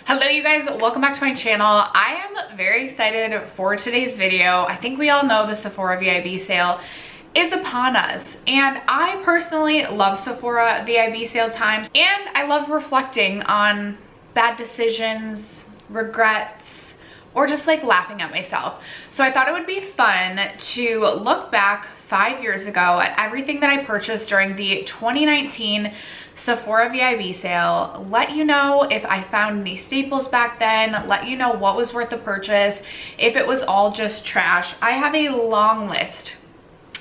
Hello you guys, welcome back to my channel. I am very excited for today's video. I think we all know the Sephora VIB sale is upon us, and I personally love Sephora VIB sale times, and I love reflecting on bad decisions, regrets, or just like laughing at myself. So I thought it would be fun to look back 5 years ago at everything that I purchased during the 2019 Sephora VIB sale, let you know if I found any staples back then, let you know what was worth the purchase, if it was all just trash. I have a long list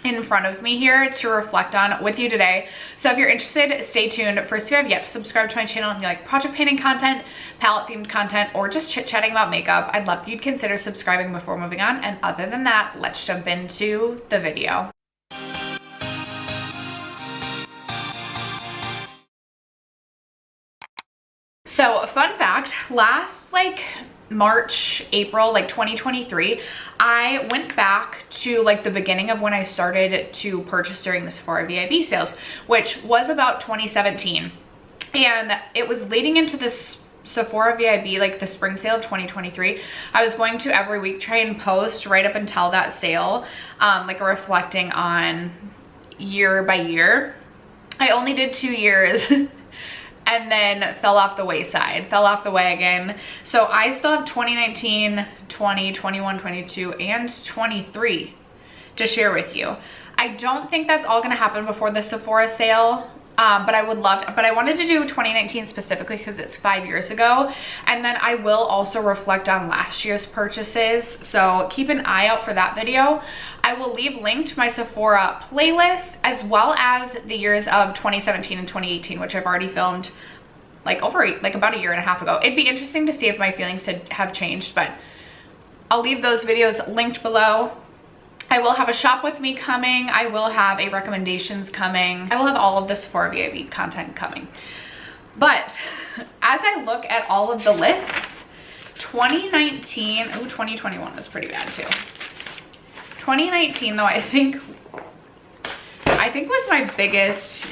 in front of me here to reflect on with you today. So if you're interested, stay tuned. First, if you have yet to subscribe to my channel and you like project painting content, palette themed content, or just chit-chatting about makeup, I'd love if you'd consider subscribing before moving on. And other than that, let's jump into the video. So fun fact, last March, April, 2023, I went back to the beginning of when I started to purchase during the Sephora VIB sales, which was about 2017. And it was leading into this Sephora VIB, the spring sale of 2023. I was going to every week try and post right up until that sale, reflecting on year by year. I only did 2 years. And then fell off the wayside, fell off the wagon. So I still have 2019, 20, 21, 22, and 23 to share with you. I don't think that's all gonna happen before the Sephora sale, but I would love to, but I wanted to do 2019 specifically because it's 5 years ago. And then I will also reflect on last year's purchases. So keep an eye out for that video. I will leave linked my Sephora playlist as well as the years of 2017 and 2018, which I've already filmed about a year and a half ago. It'd be interesting to see if my feelings have changed, but I'll leave those videos linked below. I will have a shop with me coming. I will have a recommendations coming. I will have all of the Sephora VIB content coming. But as I look at all of the lists, 2019, 2021 was pretty bad too. 2019 though, I think was my biggest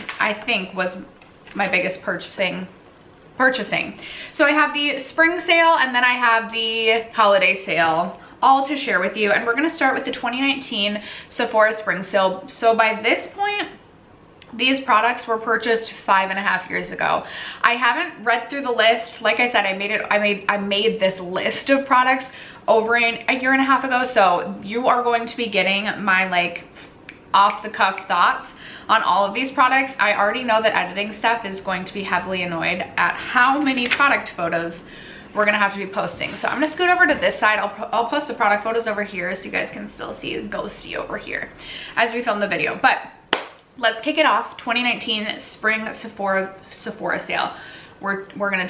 purchasing. So I have the spring sale and then I have the holiday sale, all to share with you. And we're gonna start with the 2019 Sephora spring sale. So by this point, these products were purchased 5.5 years ago. I haven't read through the list. Like I said, I made this list of products over a year and a half ago. So you are going to be getting my off the cuff thoughts on all of these products. I already know that editing Steph is going to be heavily annoyed at how many product photos we're gonna have to be posting. So I'm gonna scoot over to this side. I'll post the product photos over here so you guys can still see Ghosty over here as we film the video. But let's kick it off. 2019 spring Sephora sale. We're gonna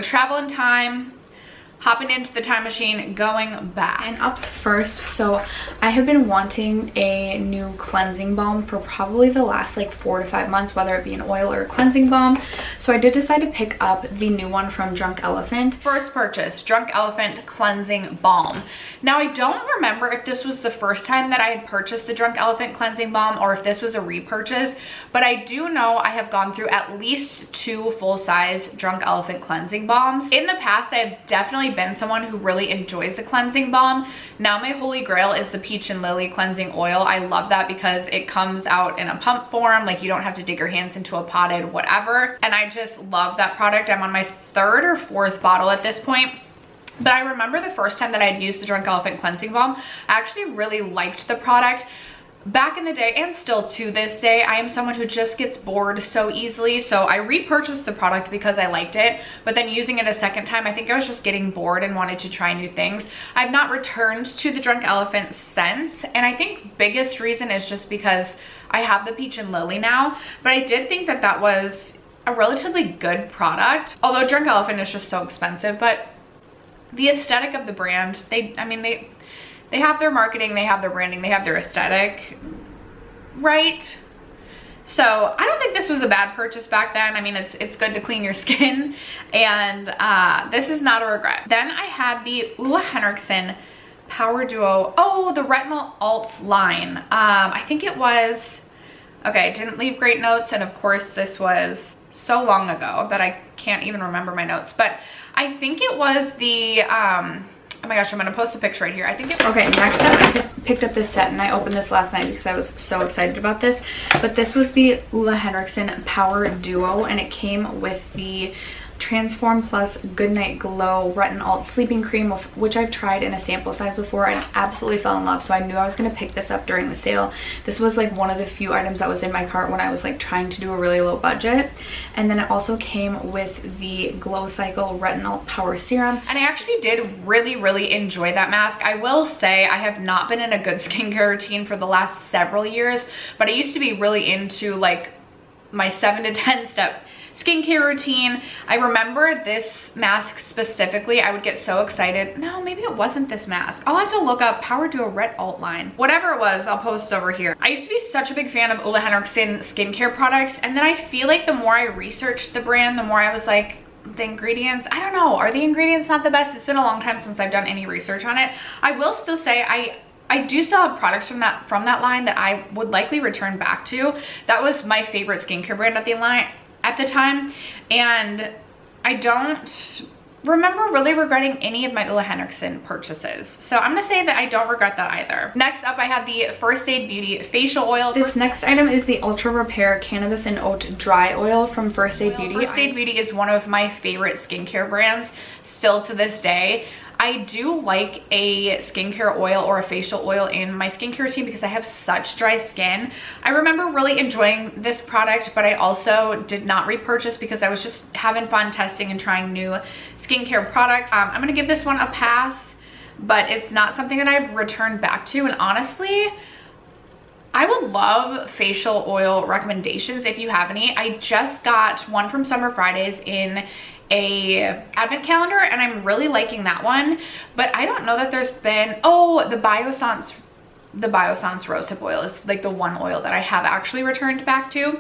travel in time, hopping into the time machine, going back. And up first, so I have been wanting a new cleansing balm for probably the last 4 to 5 months, whether it be an oil or a cleansing balm. So I did decide to pick up the new one from Drunk Elephant. First purchase, Drunk Elephant cleansing balm. Now I don't remember if this was the first time that I had purchased the Drunk Elephant cleansing balm or if this was a repurchase, but I do know I have gone through at least 2 full-size Drunk Elephant cleansing balms. In the past, I've definitely been someone who really enjoys a cleansing balm. Now my holy grail is the Peach and Lily cleansing oil. I love that because it comes out in a pump form, you don't have to dig your hands into a potted whatever, and I just love that product. I'm on my 3rd or 4th bottle at this point. But I remember the first time that I'd used the Drunk Elephant cleansing balm, I actually really liked the product. Back in the day, and still to this day, I am someone who just gets bored so easily. So I repurchased the product because I liked it, but then using it a second time, I think I was just getting bored and wanted to try new things. I've not returned to the Drunk Elephant since, and I think biggest reason is just because I have the Peach and Lily now, but I did think that that was a relatively good product. Although Drunk Elephant is just so expensive, but the aesthetic of the brand, they have their marketing, they have their branding, they have their aesthetic, right? So I don't think this was a bad purchase back then. I mean, it's good to clean your skin, and this is not a regret. Then I had the Ulla Henriksen Power Duo, the Retinol Alt line. I think it was, okay, I didn't leave great notes, and of course this was so long ago that I can't even remember my notes, but I think it was the, oh my gosh, I'm gonna post a picture right here. I think okay, next up, I picked up this set and I opened this last night because I was so excited about this. But this was the Ole Henriksen Power Duo, and it came with the Transform Plus Goodnight Glow Retin Alt Sleeping Cream, which I've tried in a sample size before and absolutely fell in love. So I knew I was going to pick this up during the sale. This was like one of the few items that was in my cart when I was like trying to do a really low budget. And then it also came with the Glow Cycle Retin Alt Power Serum. And I actually did really enjoy that mask. I will say I have not been in a good skincare routine for the last several years, but I used to be really into like my 7 to 10 step skincare routine. I remember this mask specifically. I would get so excited. No, maybe it wasn't this mask. I'll have to look up Power Duo Ret Alt line. Whatever it was, I'll post over here. I used to be such a big fan of Ole Henriksen skincare products, and then I feel like the more I researched the brand, the more I was like, the ingredients, I don't know, are the ingredients not the best? It's been a long time since I've done any research on it. I will still say I do still have products from that line that I would likely return back to. That was my favorite skincare brand at the time, and I don't remember really regretting any of my Ole Henriksen purchases. So I'm gonna say that I don't regret that either. Next up, I have the First Aid Beauty facial oil. This next item is the Ultra Repair Cannabis and Oat Dry Oil from First Aid Beauty. First Aid Beauty is one of my favorite skincare brands still to this day. I do like a skincare oil or a facial oil in my skincare routine because I have such dry skin. I remember really enjoying this product, but I also did not repurchase because I was just having fun testing and trying new skincare products. I'm gonna give this one a pass, but it's not something that I've returned back to. And honestly, I would love facial oil recommendations if you have any. I just got one from Summer Fridays in a advent calendar, and I'm really liking that one, but I don't know that there's been, oh, the Biossance rosehip oil is like the one oil that I have actually returned back to.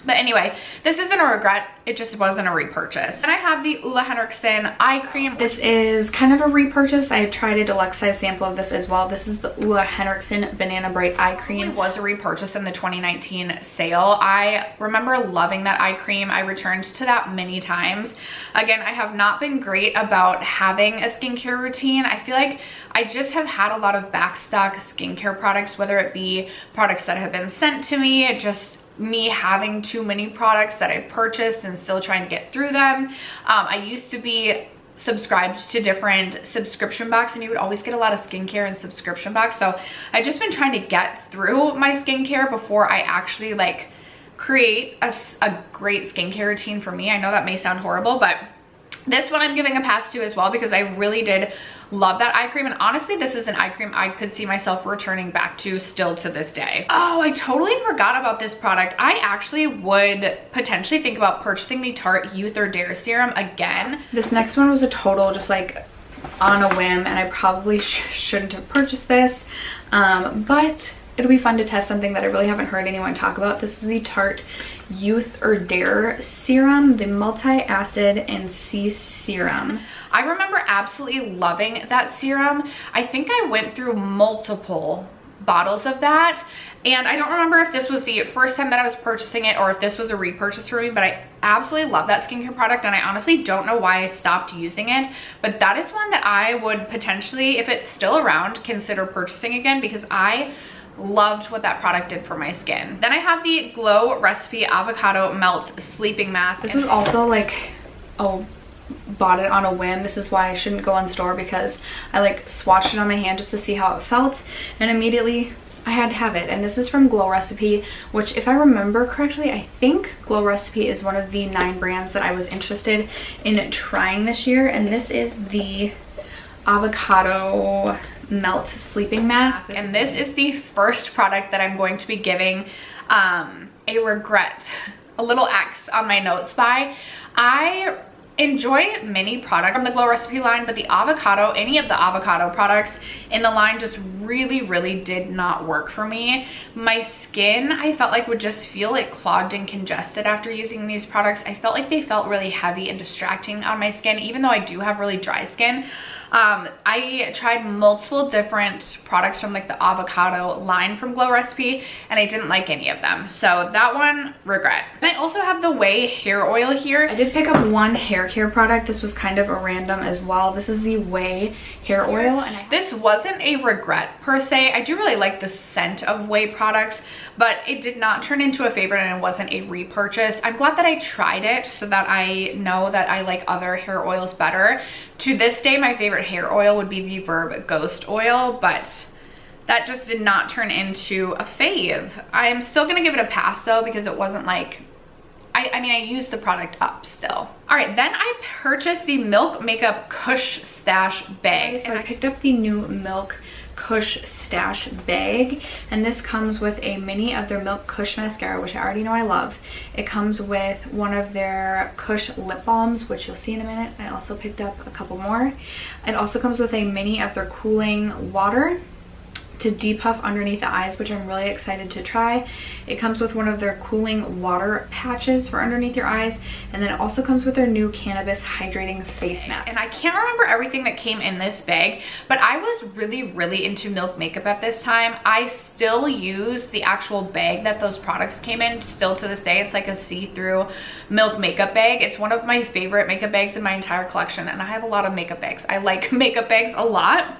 But anyway, this isn't a regret, it just wasn't a repurchase. And I have the Ole Henriksen eye cream. This is kind of a repurchase. I tried a deluxe size sample of this as well. This is the Ole Henriksen Banana Bright eye cream. It was a repurchase in the 2019 sale. I remember loving that eye cream. I returned to that many times. Again, I have not been great about having a skincare routine. I feel like I just have had a lot of backstock skincare products, whether it be products that have been sent to me, just me having too many products that I purchased and still trying to get through them. I used to be subscribed to different subscription boxes, and you would always get a lot of skincare in subscription box. So I've just been trying to get through my skincare before I actually like create a great skincare routine for me. I know that may sound horrible, but this one I'm giving a pass to as well because I really did love that eye cream. And honestly, this is an eye cream I could see myself returning back to still to this day. Oh, I totally forgot about this product. I actually would potentially think about purchasing the Tarte Youth or Dare serum again. This next one was a total just like on a whim, and I probably shouldn't have purchased this, but it'll be fun to test something that I really haven't heard anyone talk about. This is the Tarte Youth or Dare serum, the multi-acid and C serum. I remember absolutely loving that serum. I think I went through multiple bottles of that, and I don't remember if this was the first time that I was purchasing it or if this was a repurchase for me, but I absolutely love that skincare product, and I honestly don't know why I stopped using it, but that is one that I would potentially, if it's still around, consider purchasing again because I loved what that product did for my skin. Then I have the Glow Recipe Avocado Melt Sleeping Mask. This was also like, oh, bought it on a whim. This is why I shouldn't go on store, because I like swatched it on my hand just to see how it felt, and immediately I had to have it. And this is from Glow Recipe, which if I remember correctly, I think Glow Recipe is one of the 9 brands that I was interested in trying this year, and this is the Avocado Melt Sleeping Mask, and this is the first product that I'm going to be giving a regret, a little X on my notes by. I enjoy many products from the Glow Recipe line, but the avocado, any of the avocado products in the line just really did not work for me. My skin, I felt like would just feel like clogged and congested after using these products. I felt like they felt really heavy and distracting on my skin, even though I do have really dry skin. I tried multiple different products from like the avocado line from Glow Recipe, and I didn't like any of them. So that one, regret. And I also have the Way hair oil here. I did pick up one hair care product. This was kind of a random as well. This is the Way hair oil. And this wasn't a regret per se. I do really like the scent of Way products, but it did not turn into a favorite and it wasn't a repurchase. I'm glad that I tried it so that I know that I like other hair oils better. To this day, my favorite hair oil would be the VIB Ghost Oil, but that just did not turn into a fave. I'm still gonna give it a pass though, because it wasn't like, I mean, I used the product up still. All right, then I purchased the Milk Makeup Kush Stash bag. So I picked up the new Milk Kush Stash bag, and this comes with a mini of their Milk Kush mascara, which I already know I love. It comes with one of their Kush lip balms, which you'll see in a minute. I also picked up a couple more. It also comes with a mini of their cooling water to depuff underneath the eyes, which I'm really excited to try. It comes with one of their cooling water patches for underneath your eyes, and then it also comes with their new cannabis hydrating face mask. And I can't remember everything that came in this bag, but I was really into Milk makeup at this time. I still use the actual bag that those products came in still to this day. It's like a see-through Milk makeup bag. It's one of my favorite makeup bags in my entire collection, and I have a lot of makeup bags. I like makeup bags a lot.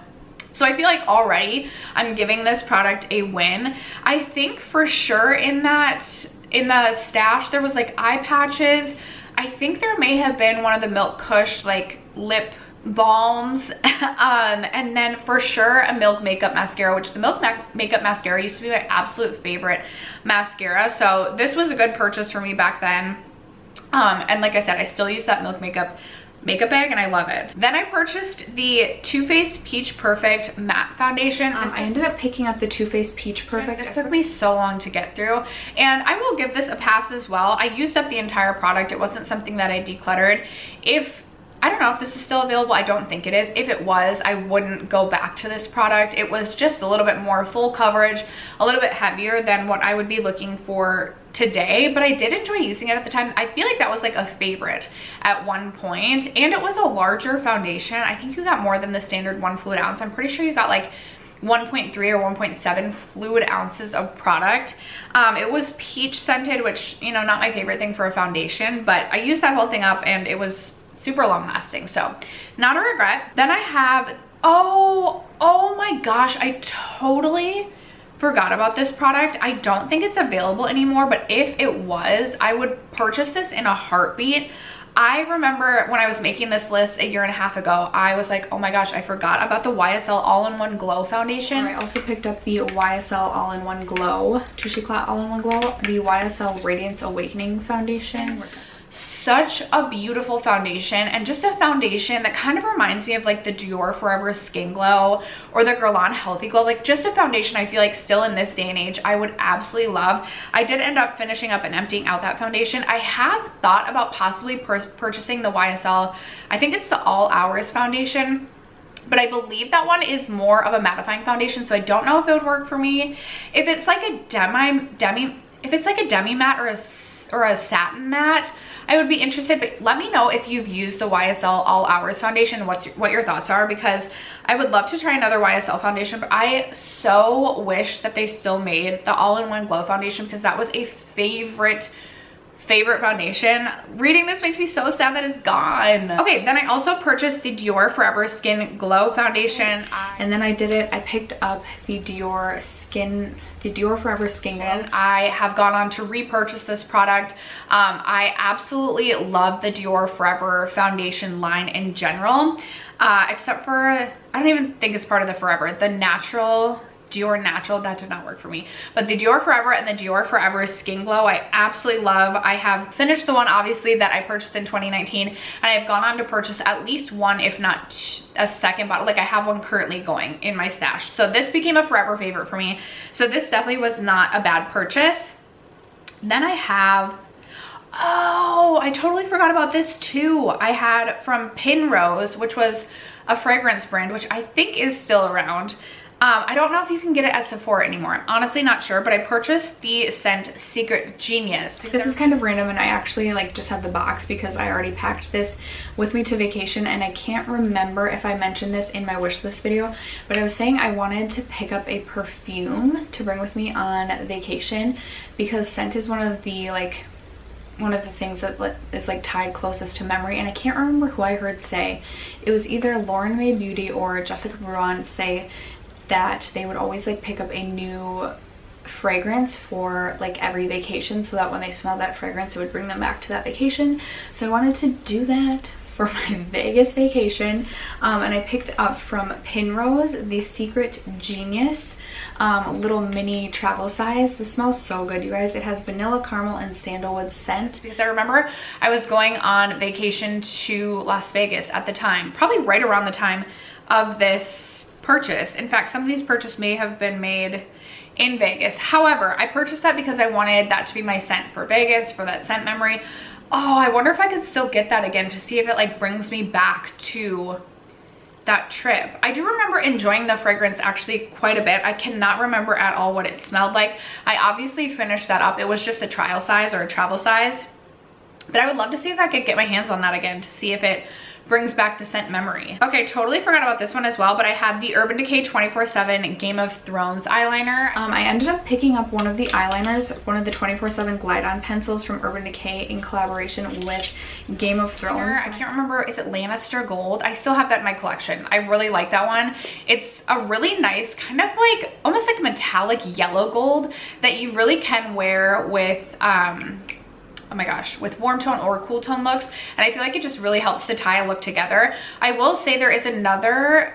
So I feel like already I'm giving this product a win. I think for sure in the stash there was like eye patches. I think there may have been one of the Milk Kush like lip balms, and then for sure a Milk Makeup mascara, which the Milk Makeup mascara used to be my absolute favorite mascara. So this was a good purchase for me back then. And like I said, I still use that Milk Makeup bag and I love it. Then I purchased the Too Faced Peach Perfect matte foundation. I ended up picking up the Too Faced Peach Perfect. This took me so long to get through, and I will give this a pass as well. I used up the entire product. It wasn't something that I decluttered. I don't know if this is still available. I don't think it is. If it was, I wouldn't go back to this product. It was just a little bit more full coverage, a little bit heavier than what I would be looking for today, but I did enjoy using it at the time. I feel like that was like a favorite at one point, and it was a larger foundation. I think you got more than the standard 1 fluid ounce. I'm pretty sure you got like 1.3 or 1.7 fluid ounces of product. It was peach scented, which, you know, not my favorite thing for a foundation, but I used that whole thing up and it was super long lasting, so not a regret. Then I have, oh my gosh, I totally forgot about this product. I don't think it's available anymore, but if it was, I would purchase this in a heartbeat. I remember when I was making this list a year and a half ago, I was like, oh my gosh, I forgot about the YSL All-in-One Glow foundation. I also picked up the YSL All-in-One Glow, Touche Eclat All-in-One Glow, the YSL Radiance Awakening foundation. Such a beautiful foundation, and just a foundation that kind of reminds me of like the Dior Forever Skin Glow or the Guerlain Healthy Glow. Like just a foundation I feel like still in this day and age I would absolutely love. I did end up finishing up and emptying out that foundation. I have thought about possibly purchasing the YSL, I think it's the All Hours foundation, but I believe that one is more of a mattifying foundation, so I don't know if it would work for me. If it's like a if it's like a demi matte or a satin matte, I would be interested, but let me know if you've used the YSL All Hours foundation, what your thoughts are, because I would love to try another YSL foundation, but I so wish that they still made the All-in-One Glow foundation, because that was a favorite foundation. Reading this makes me so sad that it's gone. Okay, then I also purchased the Dior Forever Skin Glow foundation, and then I picked up the Dior Forever Skin Glow. I have gone on to repurchase this product. I absolutely love the Dior Forever foundation line in general, except for, I don't even think it's part of the Forever, the Dior Natural, that did not work for me. But the Dior Forever and the Dior Forever Skin Glow, I absolutely love. I have finished the one, obviously, that I purchased in 2019, and I've gone on to purchase at least one, if not a second bottle. Like I have one currently going in my stash. So this became a forever favorite for me. So this definitely was not a bad purchase. Then I have, oh, I totally forgot about this too. I had from Pinrose, which was a fragrance brand, which I think is still around. I don't know if you can get it at Sephora anymore. I'm honestly not sure, but I purchased the scent Secret Genius. This is kind of random, and I actually like just have the box because I already packed this with me to vacation, and I can't remember if I mentioned this in my wish list video, but I was saying I wanted to pick up a perfume to bring with me on vacation because scent is one of the things that is like tied closest to memory. And I can't remember who I heard say, it was either Lauren May Beauty or Jessica Bruin say that they would always like pick up a new fragrance for like every vacation so that when they smelled that fragrance it would bring them back to that vacation. So I wanted to do that for my Vegas vacation, and I picked up from Penrose the Secret Genius little mini travel size. This smells so good, you guys. It has vanilla, caramel, and sandalwood scent because I remember I was going on vacation to Las Vegas at the time, probably right around the time of this purchase. In fact, some of these purchases may have been made in Vegas. However, I purchased that because I wanted that to be my scent for Vegas, for that scent memory. Oh, I wonder if I could still get that again to see if it like brings me back to that trip. I do remember enjoying the fragrance actually quite a bit. I cannot remember at all what it smelled like. I obviously finished that up. It was just a trial size or a travel size, but I would love to see if I could get my hands on that again to see if it brings back the scent memory. Okay, totally forgot about this one as well, but I had the Urban Decay 24/7 Game of Thrones eyeliner. I ended up picking up one of the eyeliners, one of the 24/7 Glide On pencils from Urban Decay in collaboration with Game of Thrones. I can't remember, is it Lannister Gold? I still have that in my collection. I really like that one. It's a really nice kind of like, almost like metallic yellow gold that you really can wear with, oh my gosh, with warm tone or cool tone looks, and I feel like it just really helps to tie a look together. I will say there is another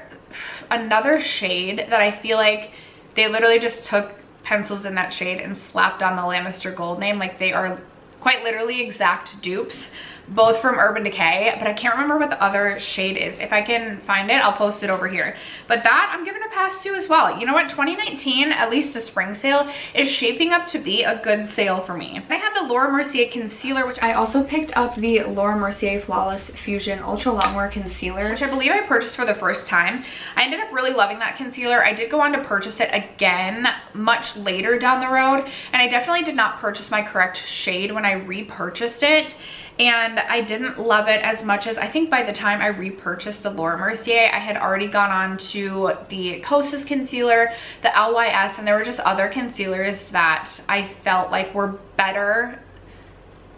shade that I feel like they literally just took pencils in that shade and slapped on the Lannister Gold name. Like they are quite literally exact dupes, both from Urban Decay, but I can't remember what the other shade is. If I can find it, I'll post it over here. But that I'm giving a pass to as well. You know what, 2019, at least a spring sale, is shaping up to be a good sale for me. I had the Laura Mercier concealer, which I also picked up the Laura Mercier Flawless Fusion Ultra Longwear Concealer, which I believe I purchased for the first time. I ended up really loving that concealer. I did go on to purchase it again much later down the road, and I definitely did not purchase my correct shade when I repurchased it. And I didn't love it as much as I think by the time I repurchased the Laura Mercier, I had already gone on to the Kosas concealer, the LYS, and there were just other concealers that I felt like were better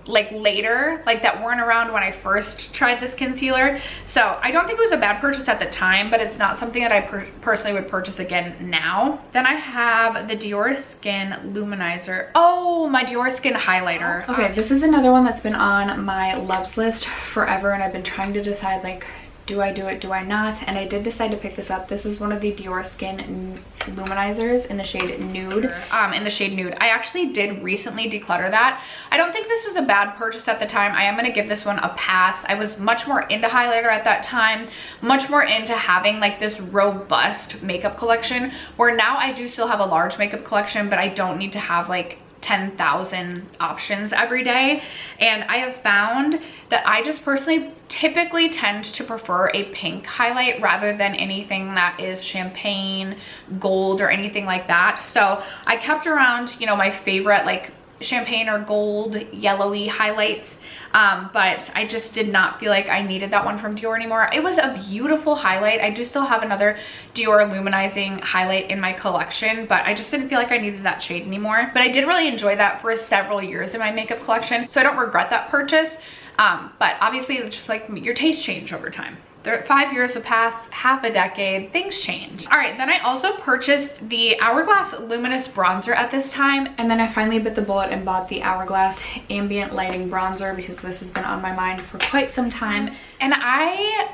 like later, like that weren't around when I first tried this concealer. So I don't think it was a bad purchase at the time, but it's not something that I personally would purchase again now. Then I have the Dior Skin Luminizer. Oh, my Dior Skin highlighter. Okay, this is another one that's been on my loves list forever, and I've been trying to decide, like, do I do it, do I not? And I did decide to pick this up. This is one of the Dior Skin Luminizers in the shade Nude. I actually did recently declutter that. I don't think this was a bad purchase at the time. I am gonna give this one a pass. I was much more into highlighter at that time, much more into having like this robust makeup collection, where now I do still have a large makeup collection, but I don't need to have like 10,000 options every day. And I have found that I just personally typically tend to prefer a pink highlight rather than anything that is champagne, gold, or anything like that. So I kept around, you know, my favorite like champagne or gold yellowy highlights, but I just did not feel like I needed that one from Dior anymore. It was a beautiful highlight. I do still have another Dior luminizing highlight in my collection, but I just didn't feel like I needed that shade anymore. But I did really enjoy that for several years in my makeup collection, so I don't regret that purchase. But obviously it's just like your tastes change over time. 5 years have passed, half a decade, things change. All right, then I also purchased the Hourglass Luminous Bronzer at this time, and then I finally bit the bullet and bought the Hourglass Ambient Lighting Bronzer because this has been on my mind for quite some time. And I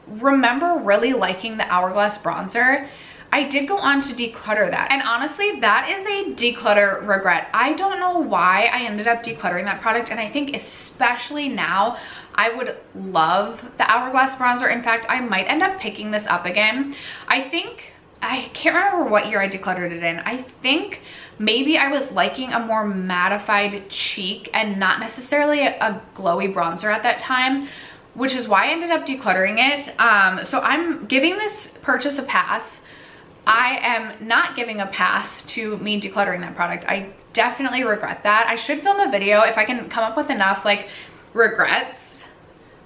remember really liking the Hourglass Bronzer. I did go on to declutter that, and honestly that is a declutter regret. I don't know why I ended up decluttering that product, and I think especially now I would love the Hourglass Bronzer. In fact, I might end up picking this up again. I can't remember what year I decluttered it in. I think maybe I was liking a more mattified cheek and not necessarily a glowy bronzer at that time, which is why I ended up decluttering it. So I'm giving this purchase a pass. I am not giving a pass to me decluttering that product. I definitely regret that. I should film a video if I can come up with enough like regrets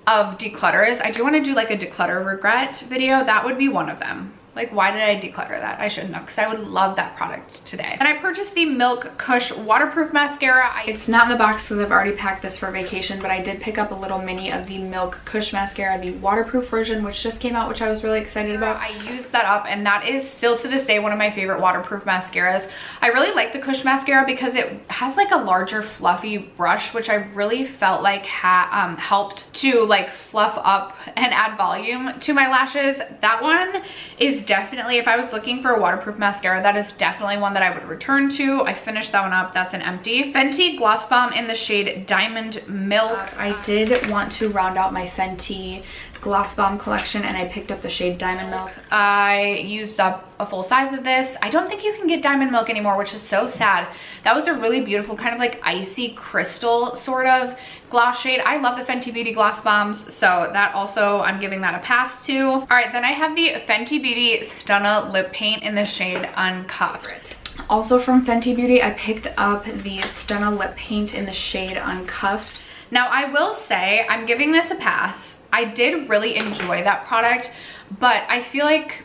of declutters. I do want to do like a declutter regret video. That would be one of them. Like, why did I declutter that? I shouldn't have, because I would love that product today. And I purchased the Milk Kush waterproof mascara. It's not in the box because I've already packed this for vacation, but I did pick up a little mini of the Milk Kush mascara, the waterproof version, which just came out, which I was really excited about. I used that up, and that is still to this day one of my favorite waterproof mascaras. I really like the Kush mascara because it has like a larger fluffy brush, which I really felt like helped to like fluff up and add volume to my lashes. That one is definitely, if I was looking for a waterproof mascara, that is definitely one that I would return to. I finished that one up. That's an empty. Fenty Gloss Bomb in the shade Diamond Milk. I did want to round out my Fenty Gloss Bomb collection, and I picked up the shade Diamond Milk. I used up a full size of this. I don't think you can get Diamond Milk anymore, which is so sad. That was a really beautiful kind of like icy crystal sort of gloss shade. I love the Fenty Beauty Gloss Bombs, so that also, I'm giving that a pass to. All right, then I have the Fenty Beauty Stunna Lip Paint in the shade Uncuffed. Also from Fenty Beauty, I picked up the Stunna Lip Paint in the shade Uncuffed. Now, I will say I'm giving this a pass. I did really enjoy that product, but I feel like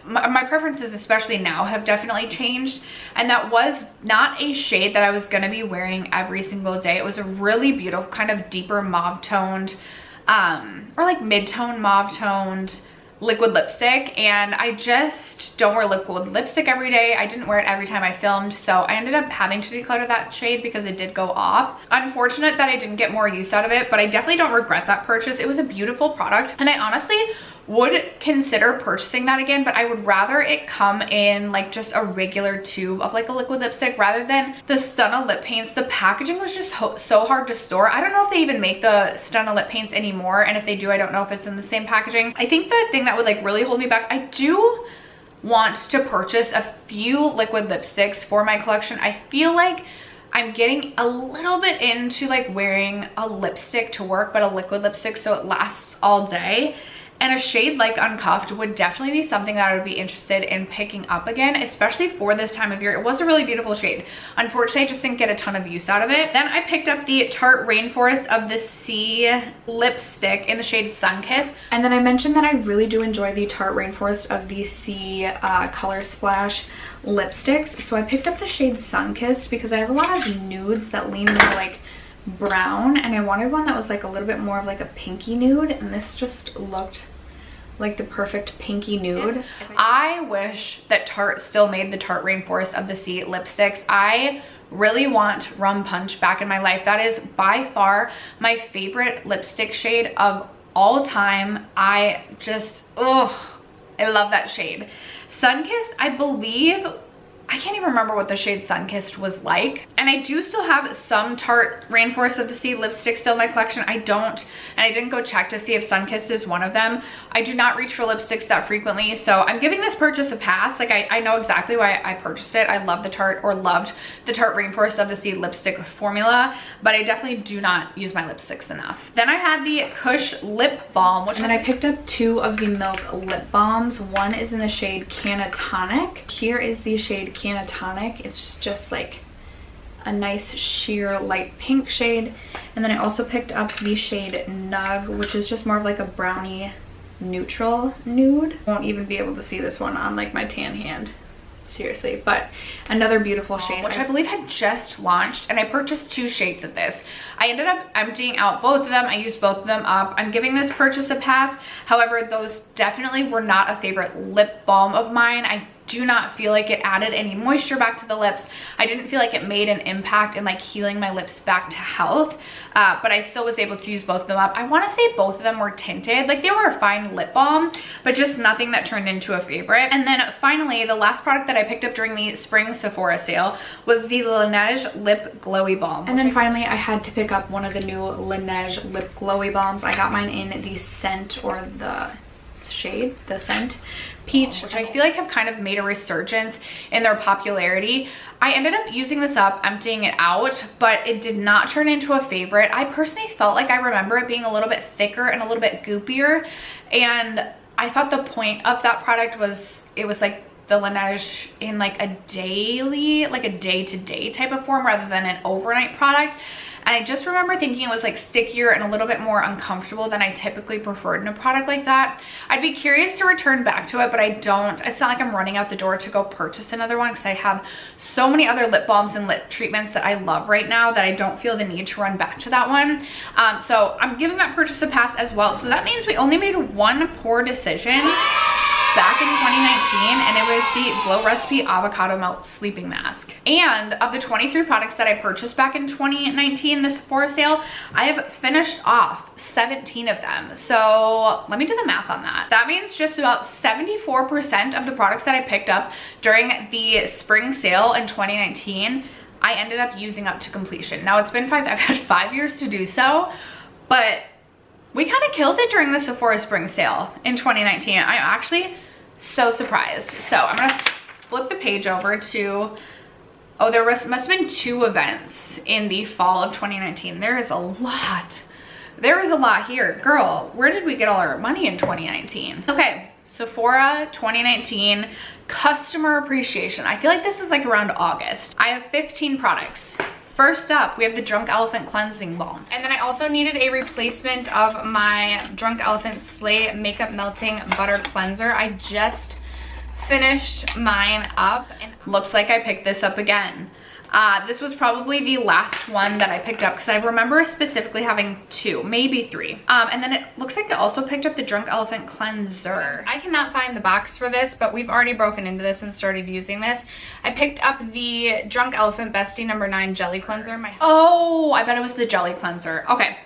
my preferences, especially now, have definitely changed, and that was not a shade that I was going to be wearing every single day. It was a really beautiful kind of deeper mauve toned or like mid-tone mauve toned liquid lipstick, and I just don't wear liquid lipstick every day. I didn't wear it every time I filmed, so I ended up having to declutter that shade because it did go off. Unfortunate that I didn't get more use out of it, but I definitely don't regret that purchase. It was a beautiful product, and I honestly would consider purchasing that again, but I would rather it come in like just a regular tube of like a liquid lipstick rather than the Stunna lip paints. The packaging was just so hard to store. I don't know if they even make the Stunna lip paints anymore, and if they do, I don't know if it's in the same packaging. I think the thing that would like really hold me back, I do want to purchase a few liquid lipsticks for my collection. I feel like I'm getting a little bit into like wearing a lipstick to work, but a liquid lipstick so it lasts all day. And a shade like Uncuffed would definitely be something that I would be interested in picking up again, especially for this time of year. It was a really beautiful shade. Unfortunately, I just didn't get a ton of use out of it. Then I picked up the Tarte Rainforest of the Sea lipstick in the shade Sunkissed. And then I mentioned that I really do enjoy the Tarte Rainforest of the Sea Color Splash lipsticks. So I picked up the shade Sunkissed because I have a lot of nudes that lean more like brown, and I wanted one that was like a little bit more of like a pinky nude, and this just looked like the perfect pinky nude. I wish that Tarte still made the Tarte Rainforest of the Sea lipsticks. I really want Rum Punch back in my life. That is by far my favorite lipstick shade of all time. I love that shade. Sunkissed, I believe, I can't even remember what the shade Sunkissed was like. And I do still have some Tarte Rainforest of the Sea lipsticks still in my collection. I didn't go check to see if Sunkissed is one of them. I do not reach for lipsticks that frequently, so I'm giving this purchase a pass. Like, I know exactly why I purchased it. I love the Tarte, or loved the Tarte Rainforest of the Sea lipstick formula, but I definitely do not use my lipsticks enough. Then I had the Kush Lip Balm, and then I picked up 2 of the Milk Lip Balms. One is in the shade Canatonic. Here is the shade Canatonic. It's just like a nice sheer light pink shade. And then I also picked up the shade Nug, which is just more of like a brownie neutral nude. Won't even be able to see this one on like my tan hand, seriously, but another beautiful shade, which I believe had just launched, and I purchased 2 shades of this. I ended up emptying out both of them. I used both of them up. I'm giving this purchase a pass. However, those definitely were not a favorite lip balm of mine. I do not feel like it added any moisture back to the lips. I didn't feel like it made an impact in like healing my lips back to health, but I still was able to use both of them up. I want to say both of them were tinted. Like, they were a fine lip balm, but just nothing that turned into a favorite. And then finally, the last product that I picked up during the spring Sephora sale was the Laneige Lip Glowy Balm. And then finally, I had to pick up one of the new Laneige Lip Glowy Balms. I got mine in the scent, or the shade, the scent Peach, which I feel like have kind of made a resurgence in their popularity. I ended up using this up, emptying it out, but it did not turn into a favorite. I personally felt like I remember it being a little bit thicker and a little bit goopier, and I thought the point of that product was, it was like the Laneige in like a daily, like a day-to-day type of form rather than an overnight product. And I just remember thinking it was like stickier and a little bit more uncomfortable than I typically preferred in a product like that. I'd be curious to return back to it, but I don't. It's not like I'm running out the door to go purchase another one because I have so many other lip balms and lip treatments that I love right now that I don't feel the need to run back to that one. So I'm giving that purchase a pass as well. So that means we only made one poor decision back in 2019, and it was the Glow Recipe Avocado Melt Sleeping Mask. And of the 23 products that I purchased back in 2019, the Sephora sale, I have finished off 17 of them. So let me do the math on that. That means just about 74% of the products that I picked up during the spring sale in 2019, I ended up using up to completion. Now it's been I've had 5 years to do so, but we kind of killed it during the Sephora spring sale in 2019. I'm actually so surprised. So I'm gonna flip the page over to, oh, there must have been 2 events in the fall of 2019. There is a lot. There is a lot here. Girl, where did we get all our money in 2019? Okay, Sephora 2019 customer appreciation. I feel like this was like around August. I have 15 products. First up, we have the Drunk Elephant Cleansing Balm. And then I also needed a replacement of my Drunk Elephant Slay Makeup Melting Butter Cleanser. I just finished mine up and looks like I picked this up again. This was probably the last one that I picked up because I remember specifically having 2, maybe 3. And then it looks like I also picked up the Drunk Elephant Cleanser. I cannot find the box for this, but we've already broken into this and started using this. I picked up the Drunk Elephant Bestie No. 9 Jelly Cleanser. Oh, I bet it was the Jelly Cleanser. Okay.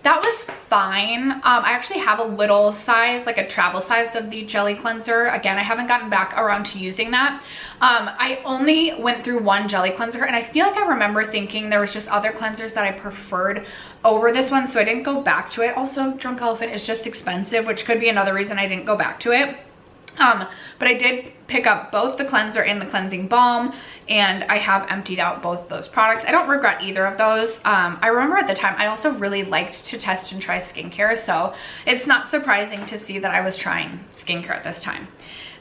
That was fine. I actually have a little size, like a travel size of the Jelly Cleanser. Again, I haven't gotten back around to using that. I only went through one Jelly Cleanser, and I feel like I remember thinking there was just other cleansers that I preferred over this one, so I didn't go back to it. Also, Drunk Elephant is just expensive, which could be another reason I didn't go back to it. But I did pick up both the cleanser and the cleansing balm, and I have emptied out both those products. I don't regret either of those. I remember at the time I also really liked to test and try skincare, so it's not surprising to see that I was trying skincare at this time.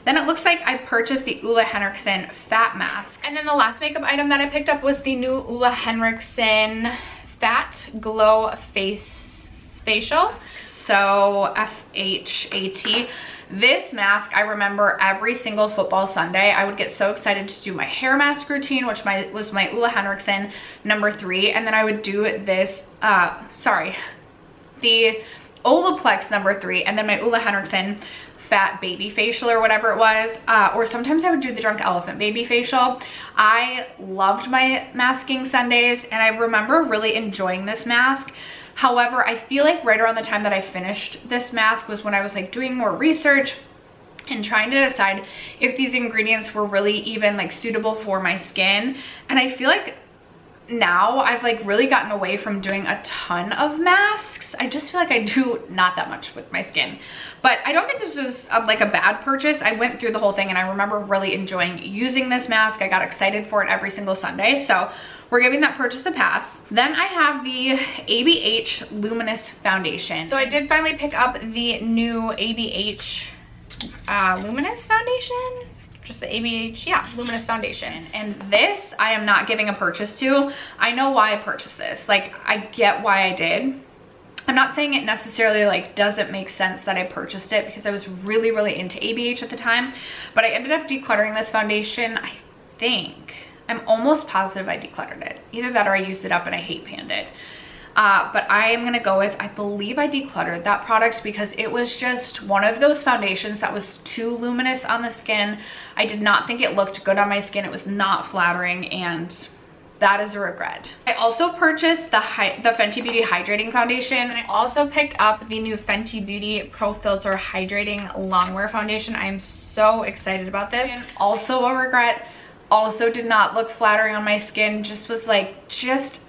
Then it looks like I purchased the Ole Henriksen Fat Mask. And then the last makeup item that I picked up was the new Ole Henriksen Fat Glow Facial. So FHAT. This mask, I remember every single football Sunday, I would get so excited to do my hair mask routine, which was my Ole Henriksen No. 3. And then I would do this, the Olaplex No. 3, and then my Ole Henriksen Fat Baby Facial or whatever it was. Or sometimes I would do the Drunk Elephant Baby Facial. I loved my masking Sundays, and I remember really enjoying this mask. However, I feel like right around the time that I finished this mask was when I was like doing more research and trying to decide if these ingredients were really even like suitable for my skin. And I feel like now I've like really gotten away from doing a ton of masks. I just feel like I do not that much with my skin. But I don't think this was like a bad purchase. I went through the whole thing and I remember really enjoying using this mask. I got excited for it every single Sunday. So we're giving that purchase a pass. Then I have the ABH Luminous Foundation. So I did finally pick up the new ABH Luminous Foundation. Just the ABH, yeah, Luminous Foundation. And this I am not giving a purchase to. I know why I purchased this. Like, I get why I did. I'm not saying it necessarily like doesn't make sense that I purchased it because I was really, really into ABH at the time. But I ended up decluttering this foundation, I think. I'm almost positive I decluttered it. Either that or I used it up and I hate panned it. But I am gonna go with, I believe I decluttered that product because it was just one of those foundations that was too luminous on the skin. I did not think it looked good on my skin. It was not flattering, and that is a regret. I also purchased the Fenty Beauty Hydrating Foundation. I also picked up the new Fenty Beauty Pro Filter Hydrating Longwear Foundation. I am so excited about this. And also a regret. Also did not look flattering on my skin. Just was like,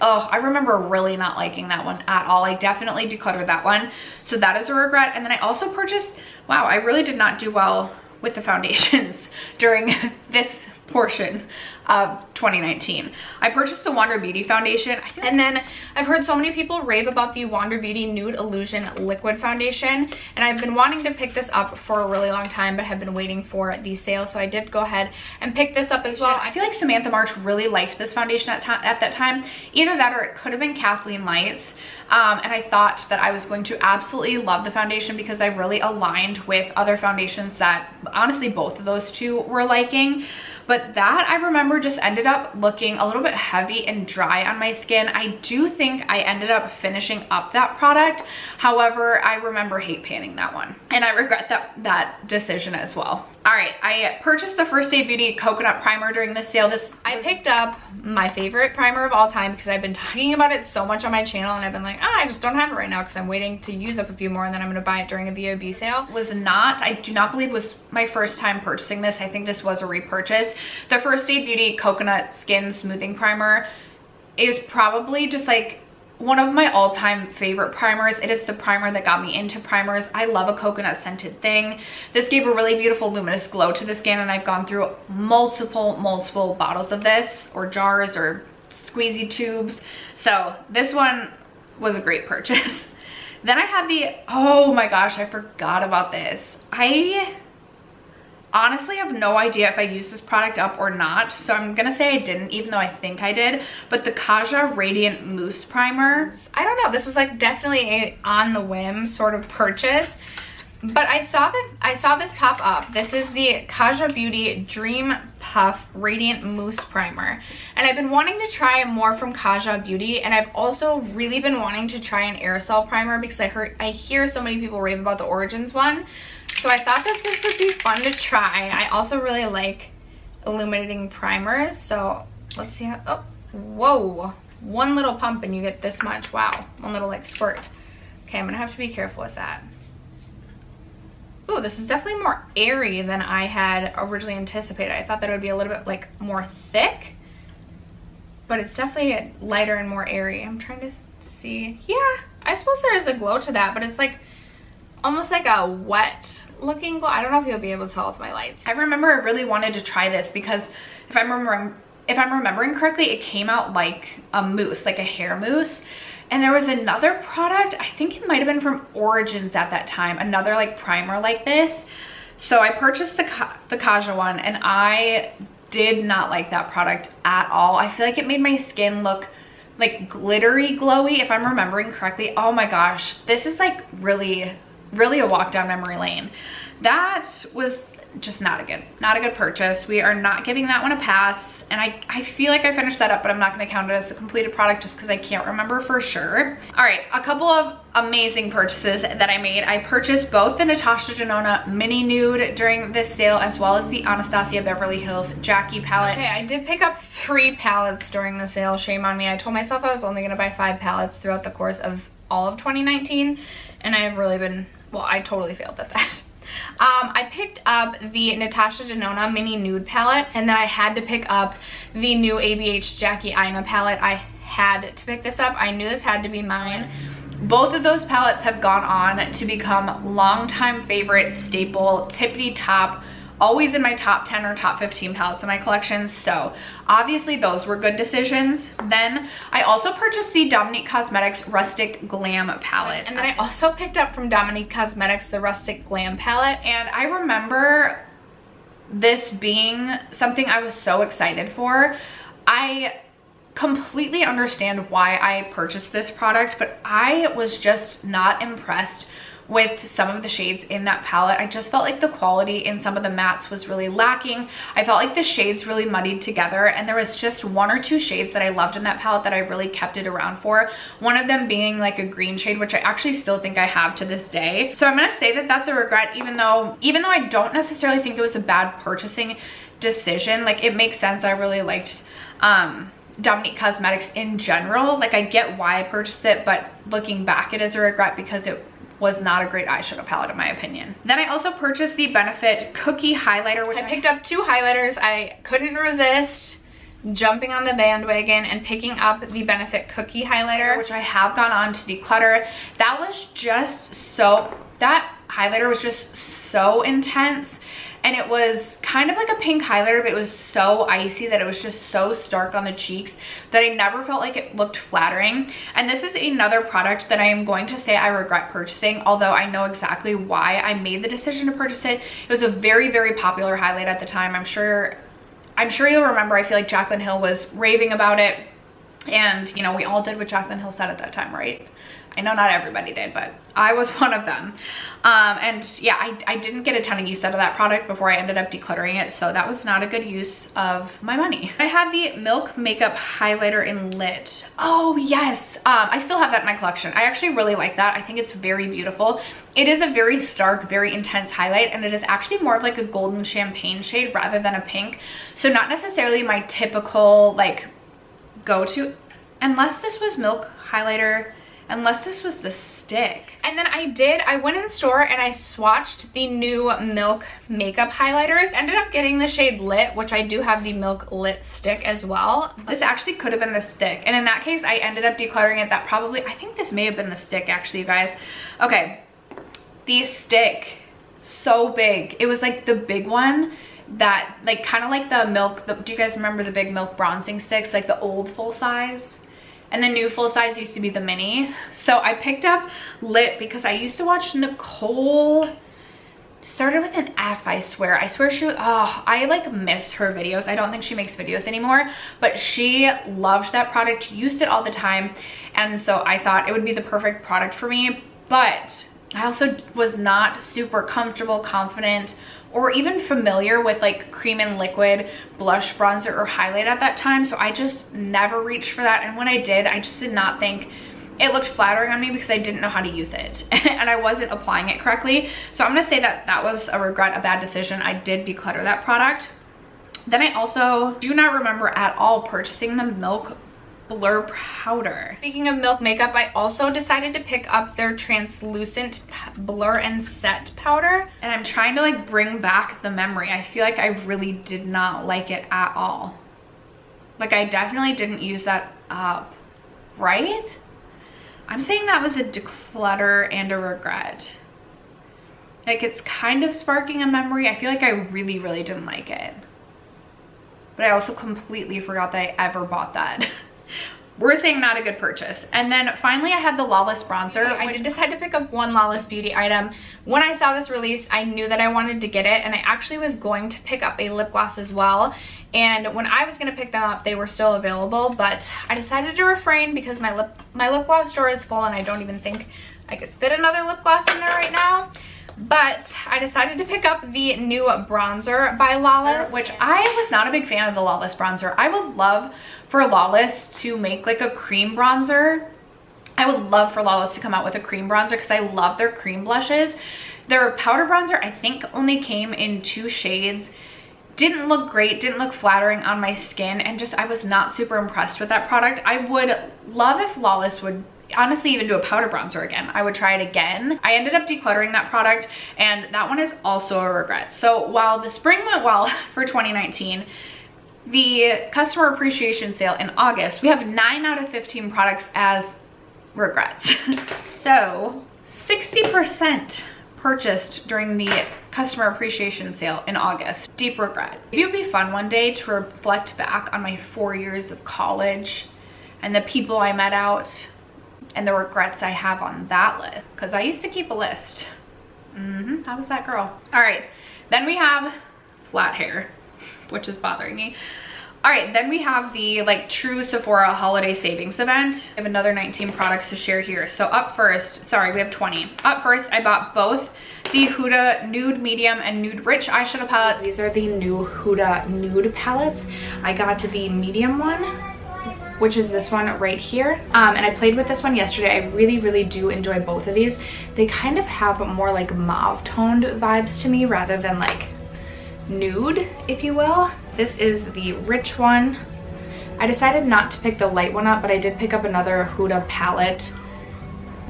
oh, I remember really not liking that one at all. I definitely decluttered that one. So that is a regret. And then I also purchased, wow, I really did not do well with the foundations during this portion of 2019. I purchased the Wander Beauty foundation, and then I've heard so many people rave about the Wander Beauty Nude Illusion Liquid Foundation, and I've been wanting to pick this up for a really long time, but have been waiting for the sale, so I did go ahead and pick this up as well. I feel like Samantha March really liked this foundation at that time. Either that or it could have been Kathleen Lights. And I thought that I was going to absolutely love the foundation because I really aligned with other foundations that honestly both of those two were liking. But that, I remember, just ended up looking a little bit heavy and dry on my skin. I do think I ended up finishing up that product. However, I remember hate panning that one. And I regret that decision as well. All right, I purchased the First Aid Beauty Coconut Primer during this sale. I picked up my favorite primer of all time because I've been talking about it so much on my channel, and I've been like, I just don't have it right now because I'm waiting to use up a few more, and then I'm gonna buy it during a VIB sale. I do not believe was my first time purchasing this. I think this was a repurchase. The First Aid Beauty Coconut Skin Smoothing Primer is probably just like one of my all-time favorite primers. It is the primer that got me into primers. I love a coconut scented thing. This gave a really beautiful luminous glow to the skin, and I've gone through multiple bottles of this, or jars, or squeezy tubes. So this one was a great purchase. Then I have the, oh my gosh, I forgot about this. I honestly have no idea if I used this product up or not, so I'm gonna say I didn't, even though I think I did. But the Kaja Radiant Mousse Primer, I don't know, this was like definitely a on the whim sort of purchase, but I saw this pop up. This is the Kaja Beauty Dream Puff Radiant Mousse Primer, and I've been wanting to try more from Kaja Beauty, and I've also really been wanting to try an aerosol primer because I hear so many people rave about the Origins one. So I thought that this would be fun to try. I also really like illuminating primers. So let's see how, oh, whoa. One little pump and you get this much. Wow, one little like squirt. Okay, I'm gonna have to be careful with that. Ooh, this is definitely more airy than I had originally anticipated. I thought that it would be a little bit like more thick, but it's definitely lighter and more airy. I'm trying to see. Yeah, I suppose there is a glow to that, but it's like almost like a wet looking glow. I don't know if you'll be able to tell with my lights. I remember I really wanted to try this because if I'm remembering correctly, it came out like a mousse, like a hair mousse. And there was another product, I think it might have been from Origins at that time, another like primer like this. So I purchased the Kaja one, and I did not like that product at all. I feel like it made my skin look like glittery glowy, if I'm remembering correctly. Oh my gosh, this is like really a walk down memory lane. That was just not a good purchase. We are not giving that one a pass, and I feel like I finished that up, but I'm not going to count it as a completed product just because I can't remember for sure. All right, a couple of amazing purchases that I made. I purchased both the Natasha Denona Mini Nude during this sale, as well as the Anastasia Beverly Hills Jackie palette. Okay, I did pick up 3 palettes during the sale. Shame on me. I told myself I was only going to buy 5 palettes throughout the course of all of 2019, and I have really been, well, I totally failed at that. I picked up the Natasha Denona Mini Nude palette, and then I had to pick up the new ABH Jackie Aina palette. I had to pick this up. I knew this had to be mine. Both of those palettes have gone on to become longtime favorite staple, tippity top, always in my top 10 or top 15 palettes in my collection. So obviously those were good decisions. Then I also purchased the Dominique Cosmetics Rustic Glam palette. And then I also picked up from Dominique Cosmetics the Rustic Glam palette. And I remember this being something I was so excited for. I completely understand why I purchased this product, but I was just not impressed with some of the shades in that palette. I just felt like the quality in some of the mattes was really lacking. I felt like the shades really muddied together, and there was just 1 or 2 shades that I loved in that palette that I really kept it around for. One of them being like a green shade, which I actually still think I have to this day. So I'm gonna say that that's a regret, even though I don't necessarily think it was a bad purchasing decision. Like, it makes sense. I really liked Dominique Cosmetics in general. Like, I get why I purchased it, but looking back, it is a regret because it was not a great eyeshadow palette in my opinion. Then I also purchased the Benefit Cookie Highlighter, which I picked up 2 highlighters. I couldn't resist jumping on the bandwagon and picking up the Benefit Cookie Highlighter, which I have gone on to declutter. That highlighter was just so intense. and it was kind of like a pink highlighter, but it was so icy that it was just so stark on the cheeks that I never felt like it looked flattering. And this is another product that I am going to say I regret purchasing, although I know exactly why I made the decision to purchase it. It was a very, very popular highlight at the time. I'm sure you'll remember, I feel like Jaclyn Hill was raving about it. And, you know, we all did what Jaclyn Hill said at that time, right? I know not everybody did, but I was one of them. And yeah, I didn't get a ton of use out of that product before I ended up decluttering it. So that was not a good use of my money. I had the Milk Makeup Highlighter in Lit. Oh yes, I still have that in my collection. I actually really like that. I think it's very beautiful. It is a very stark, very intense highlight, and it is actually more of like a golden champagne shade rather than a pink. So not necessarily my typical like go-to, unless this was Milk Highlighter, unless this was the stick. And then I went in the store and I swatched the new Milk makeup highlighters. Ended up getting the shade Lit, which I do have the Milk Lit stick as well. This actually could have been the stick, and in that case I ended up decluttering it. That probably, I think this may have been the stick actually, you guys. Okay, the stick, so big. It was like the big one that like kind of like the Milk, do you guys remember the big Milk bronzing sticks, like the old full size? And the new full size used to be the mini. So I picked up Lit because I used to watch Nicole, started with an F, I swear she was, oh, I like miss her videos. I don't think she makes videos anymore, but she loved that product, used it all the time. And so I thought it would be the perfect product for me. But I also was not super comfortable, confident, or even familiar with like cream and liquid blush, bronzer, or highlight at that time. So I just never reached for that. And when I did, I just did not think it looked flattering on me because I didn't know how to use it and I wasn't applying it correctly. So I'm gonna say that that was a regret, a bad decision. I did declutter that product. Then I also do not remember at all purchasing the Milk Blur Powder. Speaking of Milk makeup, I also decided to pick up their translucent blur and set powder, and I'm trying to like bring back the memory. I feel like I really did not like it at all. Like I definitely didn't use that up, right? I'm saying that was a declutter and a regret. Like it's kind of sparking a memory. I feel like I really, really didn't like it. But I also completely forgot that I ever bought that. We're saying not a good purchase. And then finally I had the Lawless bronzer. I did decide to pick up one Lawless beauty item. When I saw this release, I knew that I wanted to get it, and I actually was going to pick up a lip gloss as well. And when I was gonna pick them up, they were still available, but I decided to refrain because my lip gloss drawer is full and I don't even think I could fit another lip gloss in there right now. But I decided to pick up the new bronzer by Lawless, which I was not a big fan of the Lawless bronzer. I would love for Lawless to make like a cream bronzer. I would love for Lawless to come out with a cream bronzer because I love their cream blushes. Their powder bronzer, I think, only came in 2 shades. Didn't look great, didn't look flattering on my skin, and just I was not super impressed with that product. I would love if Lawless would honestly even do a powder bronzer again. I would try it again. I ended up decluttering that product, and that one is also a regret. So while the spring went well for 2019, the customer appreciation sale in August, we have 9 out of 15 products as regrets. So 60% purchased during the customer appreciation sale in August. Deep regret. Maybe it would be fun one day to reflect back on my 4 years of college and the people I met out and the regrets I have on that list, because I used to keep a list. I was that girl. All right, then we have flat hair, which is bothering me. All right, then we have the like true Sephora holiday savings event. I have another 19 products to share here. So up first, sorry, we have 20. Up first, I bought both the Huda Nude Medium and Nude Rich eyeshadow palettes. These are the new Huda Nude palettes. I got the medium one, which is this one right here. And I played with this one yesterday. I really, really do enjoy both of these. They kind of have more like mauve toned vibes to me rather than like nude, if you will. This is the rich one. I decided not to pick the light one up, but I did pick up another Huda palette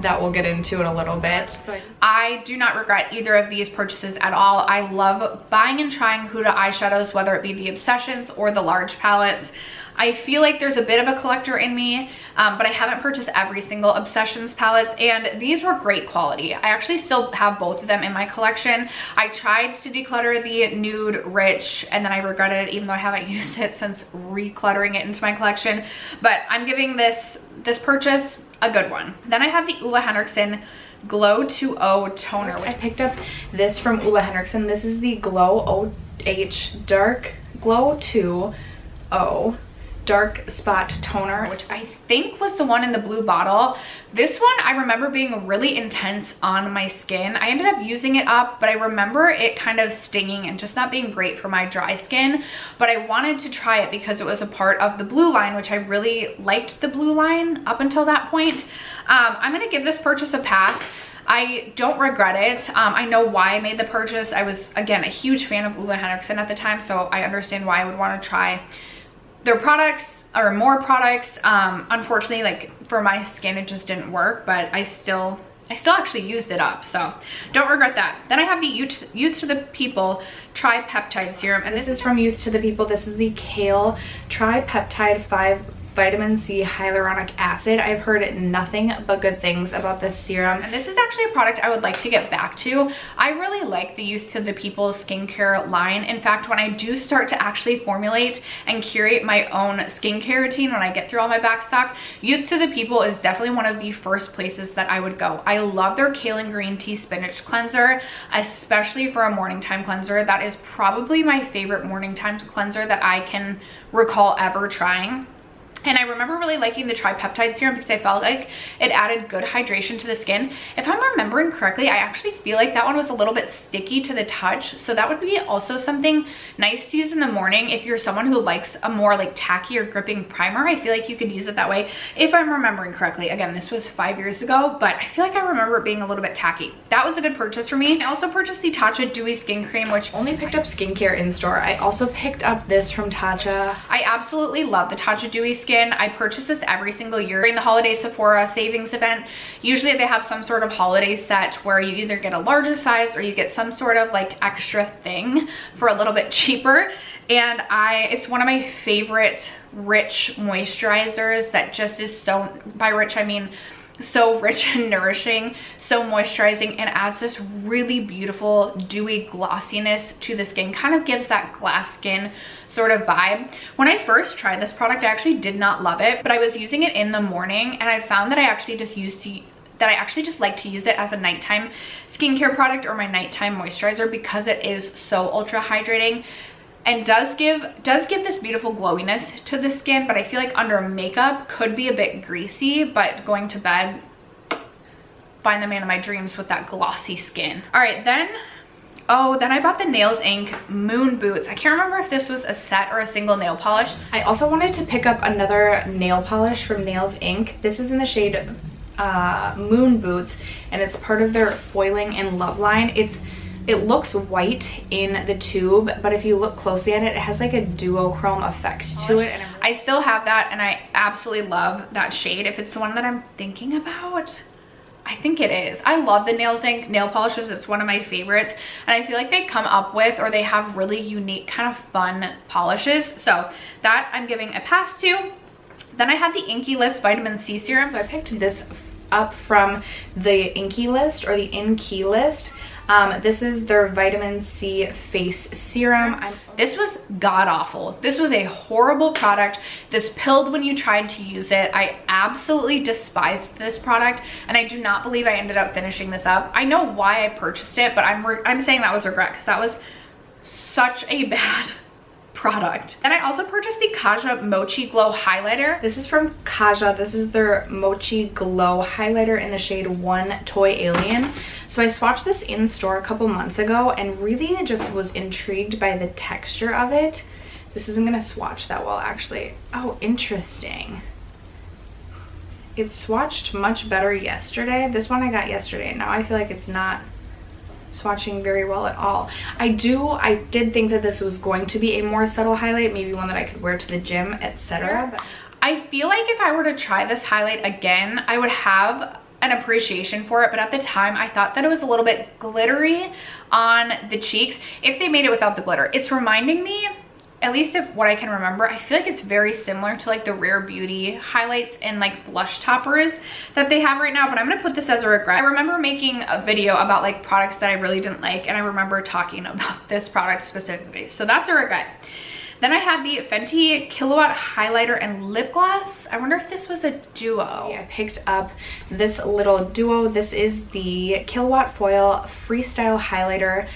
that we'll get into in a little bit. I do not regret either of these purchases at all. I love buying and trying Huda eyeshadows, whether it be the Obsessions or the large palettes. I feel like there's a bit of a collector in me, but I haven't purchased every single Obsessions palettes, and these were great quality. I actually still have both of them in my collection. I tried to declutter the Nude Rich, and then I regretted it, even though I haven't used it since recluttering it into my collection. But I'm giving this purchase a good one. Then I have the Ole Henriksen Glow 2O toner. I picked up this from Ole Henriksen. This is the Glow OH Dark Glow 2O Dark Spot Toner, which I think was the one in the blue bottle. This one I remember being really intense on my skin. I ended up using it up, but I remember it kind of stinging and just not being great for my dry skin. But I wanted to try it because it was a part of the blue line, which I really liked the blue line up until that point. I'm gonna give this purchase a pass. I don't regret it. I know why I made the purchase. I was, again, a huge fan of Ole Henriksen at the time, so I understand why I would want to try their products or more products. Unfortunately, like for my skin, it just didn't work, but I still actually used it up, so don't regret that. Then I have the Youth to the People Tripeptide Serum, and this is from Youth to the People. This is the Kale Tripeptide 5 Vitamin C Hyaluronic Acid. I've heard nothing but good things about this serum, and this is actually a product I would like to get back to. I really like the Youth to the People skincare line. In fact, when I do start to actually formulate and curate my own skincare routine, when I get through all my back stock, Youth to the People is definitely one of the first places that I would go. I love their Kale and Green Tea Spinach Cleanser, especially for a morning time cleanser. That is probably my favorite morning time cleanser that I can recall ever trying. And I remember really liking the Tripeptide Serum because I felt like it added good hydration to the skin. If I'm remembering correctly, I actually feel like that one was a little bit sticky to the touch. So that would be also something nice to use in the morning if you're someone who likes a more like tacky or gripping primer. I feel like you could use it that way if I'm remembering correctly. Again, this was 5 years ago, but I feel like I remember it being a little bit tacky. That was a good purchase for me. I also purchased the Tatcha Dewy Skin Cream, which only picked up skincare in store. I also picked up this from Tatcha. I absolutely love the Tatcha Dewy Skin. I purchase this every single year during the holiday Sephora savings event. Usually they have some sort of holiday set where you either get a larger size or you get some sort of like extra thing for a little bit cheaper. And it's one of my favorite rich moisturizers that just is so, by rich I mean so rich and nourishing, so moisturizing, and adds this really beautiful dewy glossiness to the skin. Kind of gives that glass skin sort of vibe. When I first tried this product, I actually did not love it, but I was using it in the morning, and I found that I actually just like to use it as a nighttime skincare product or my nighttime moisturizer because it is so ultra hydrating and does give this beautiful glowiness to the skin. But I feel like under makeup could be a bit greasy, but going to bed, find the man of my dreams with that glossy skin. All right, then I bought the Nails Inc Moon Boots. I can't remember if this was a set or a single nail polish. I also wanted to pick up another nail polish from Nails Inc. This is in the shade Moon Boots, and it's part of their Foiling in Love line. It looks white in the tube, but if you look closely at it, it has like a duochrome effect to it. And I still have that, and I absolutely love that shade. If it's the one that I'm thinking about, I think it is. I love the Nails Inc nail polishes. It's one of my favorites, and I feel like they come up with, or they have really unique kind of fun polishes. So that I'm giving a pass to. Then I had the Inky List Vitamin C Serum. So I picked this up from the Inky List, or the In-Key List. This is their vitamin C face serum. This was god awful. This was a horrible product. This pilled when you tried to use it. I absolutely despised this product, and I do not believe I ended up finishing this up. I know why I purchased it, but I'm saying that was regret because that was such a bad product. And I also purchased the Kaja Mochi Glow Highlighter. This is from Kaja. This is their Mochi Glow Highlighter in the shade 1 Toy Alien. So I swatched this in store a couple months ago and really just was intrigued by the texture of it. This isn't gonna swatch that well, actually. Oh, interesting. It swatched much better yesterday. This one I got yesterday. Now I feel like it's not swatching very well at all. I did think that this was going to be a more subtle highlight, maybe one that I could wear to the gym, etc. But I feel like if I were to try this highlight again, I would have an appreciation for it, but at the time I thought that it was a little bit glittery on the cheeks. If they made it without the glitter, it's reminding me, at least if what I can remember, I feel like it's very similar to like the Rare Beauty highlights and like blush toppers that they have right now, but I'm gonna put this as a regret. I remember making a video about like products that I really didn't like, and I remember talking about this product specifically, so that's a regret. Then I had the Fenty Killawatt highlighter and lip gloss. I wonder if this was a duo. I picked up this little duo. This is the Killawatt Foil Freestyle Highlighter